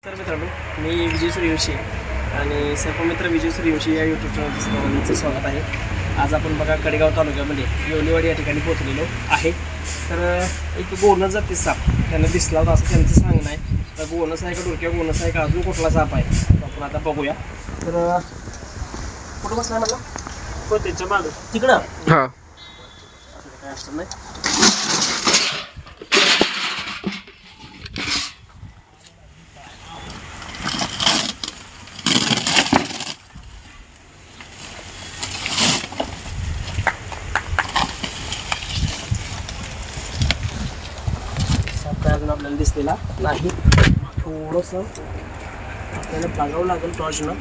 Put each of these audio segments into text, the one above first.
तर मित्रांनो, मी विजय सूर्यवंशी आणि सर्पमित्र विजय सूर्यवंशी या यूट्यूब चॅनलचं सर्वांचं स्वागत आहे. आज आपण बघा कडेगाव तालुक्यामध्ये येवलेवाडी या ठिकाणी पोहोचलेलो आहे. तर एक गोनस जाती साप त्यांना दिसला होता असं त्यांचं सांगणं आहे. तर गोनस आहे का डोक्या गोनस आहे का अजून कुठला साप आहे आपण आता बघूया. तर कुठं बसला म्हटलं हो त्याच्या मागं तिकडं हां असं काय असतं नाही. अजून आपल्याला दिसलेला नाही. थोडंसं आपल्याला बघावं लागेल टॉर्चनं.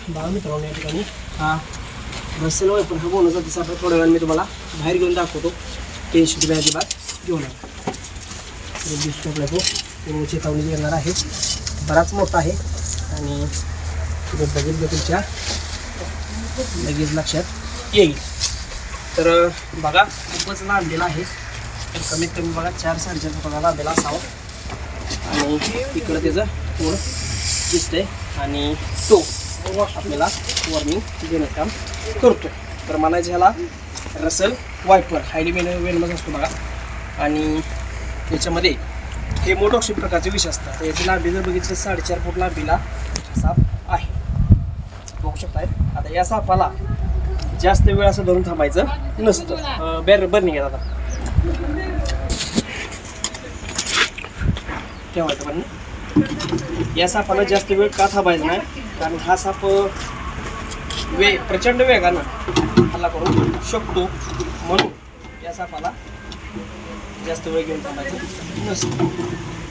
बघा मित्रांनो, या ठिकाणी हा रसेल वायपर हा गोनसचा दिसा आपल्या थोड्या वेळाने मी तुम्हाला बाहेर घेऊन दाखवतो. टेन्शन तुम्ही अजिबात घेऊन आला दिसतो आपल्या तो चेतावणी देणार आहे. बराच मोठा आहे आणि बघितलं तुमच्या लगेच लक्षात येईल. तर बघा खूपच लांबलेला आहे. तर कमीत कमी बघा 4-4.5 फुटाला लांबलेला असावा आणि इकडं त्याचं थोडं दिसतंय आणि तो आपल्याला वॉर्निंग देण्याचं काम करतो. तर म्हणायचं ह्याला रसेल वायपर हायली वेनमस असतो बघा आणि त्याच्यामध्ये हेमोटॉक्सिक प्रकारचे विष असतात. तर याची लांबी जर बघितलं 4.5 फूट लांबीला साप आहे बघू शकताय. आता या सापाला जास्त वेळ असं धरून थांबायचं नसतं. बरं घ्या आता ठेवायचं पण या सापाला जास्त वेळ का थांबायचं नाही, कारण हा साप प्रचंड वेगानं हल्ला करू शकतो. म्हणून या सापाला जास्त वेळ घेऊन थांबायचं नसतं.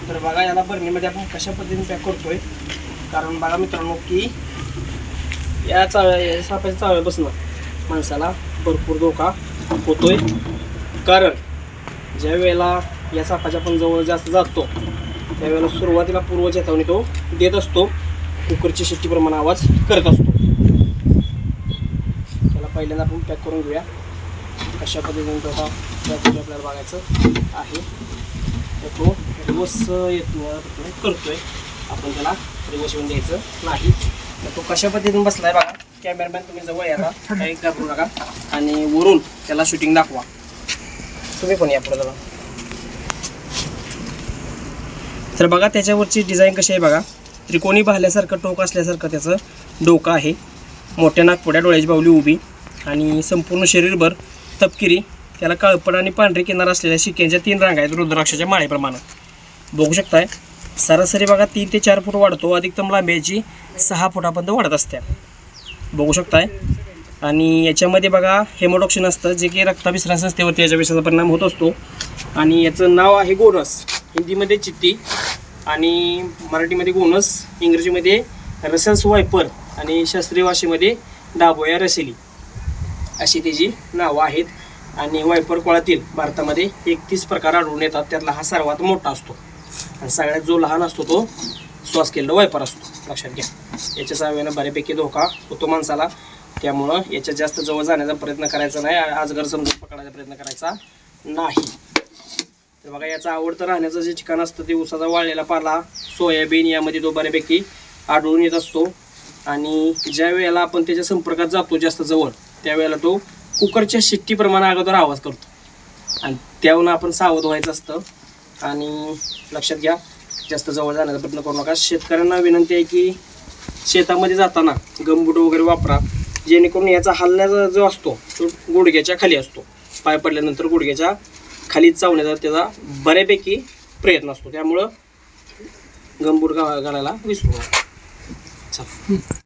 तर बघा याला बरणीमध्ये आपण कशा पद्धतीने पॅक करतोय. कारण बघा मित्रांनो की या सापाच्या चाव्या बसणं माणसाला भरपूर धोका होतोय. कारण ज्या वेळेला या सापाच्या आपण जवळ जास्त जातो त्यावेळेला सुरुवातीला पूर्व चेतावणी तो देत असतो. कुकरची शिट्टीप्रमाणे आवाज करत असतो. त्याला पहिल्यांदा आपण पॅक करून घेऊया कशा पद्धतीने तो आपल्याला बघायचं आहे. तर तो रिवर्स करतोय आपण, त्याला रिवर्स येऊन द्यायचं नाही. तर तो कशा पद्धतीने बसलाय बघा. कॅमेरामॅन तुम्ही जवळ याला काही करू नका आणि वरून त्याला शूटिंग दाखवा. तुम्ही पण या पुढे जरा. तर बघा त्याच्यावरची डिझाईन कशी आहे बघा. त्रिकोणी भाल्यासारखं टोक असल्यासारखं त्याचं डोकं आहे. मोठ्या नागपुड्या डोळ्याची बावली उभी आणि संपूर्ण शरीरभर तपकिरी. त्याला काळपट आणि पांढरी किनार असलेल्या शिक्क्यांच्या 3 रांगा आहेत रुद्राक्षाच्या माळेप्रमाणे बघू शकताय. सरासरी बघा 3 ते 4 फूट वाढतो. अधिकतम लांबीची 6 फुटापर्यंत वाढत असते बघू शकताय. आणि याच्यामध्ये बघा हेमोटॉक्सिन असतं जे की रक्ताभिसरण संस्थेवरती याच्या विषयाचा परिणाम होत असतो. आणि याचं नाव आहे गोनस. हिंदीमध्ये चित्ती आणि मराठीमध्ये गोनस, इंग्रजीमध्ये रसेल्स वायपर आणि शास्त्रीय भाषेमध्ये डाबोया रसेली अशी त्याची नावं आहेत. आणि वायपर कुळातील भारतामध्ये 31 प्रकार आढळून येतात. त्यातला हा सर्वात मोठा असतो आणि सगळ्यात जो लहान असतो तो श्वास केलेला वायपर असतो. लक्षात घ्या. याच्या साहाय्यानं बऱ्यापैकी धोका होतो माणसाला. त्यामुळं याच्या जास्त जवळ जाण्याचा प्रयत्न करायचा नाही. आजगर समजून पकडायचा प्रयत्न करायचा नाही. तर बघा याचं आवडतं राहण्याचं जे ठिकाण असतं ते उसाचा वाळलेला पाला, सोयाबीन यामध्ये तो बऱ्यापैकी आढळून येत असतो. आणि ज्या वेळेला आपण त्याच्या संपर्कात जातो जास्त जवळ त्यावेळेला तो कुकरच्या शिट्टीप्रमाणे अगोदर आवाज करतो आणि त्यावरून आपण सावध व्हायचं असतं. आणि लक्षात घ्या जास्त जवळ जाण्याचा प्रयत्न करू नका. शेतकऱ्यांना विनंती आहे की शेतामध्ये जाताना गमबूट वगैरे वापरा, जेणेकरून याचा हलण्याचा जो असतो तो गुडघ्याच्या खाली असतो. पाय पडल्यानंतर गुडघ्याच्या खाली चावण्याचा त्याचा बऱ्यापैकी प्रयत्न असतो. त्यामुळं गमबूट घालायला विसरू नका. चल.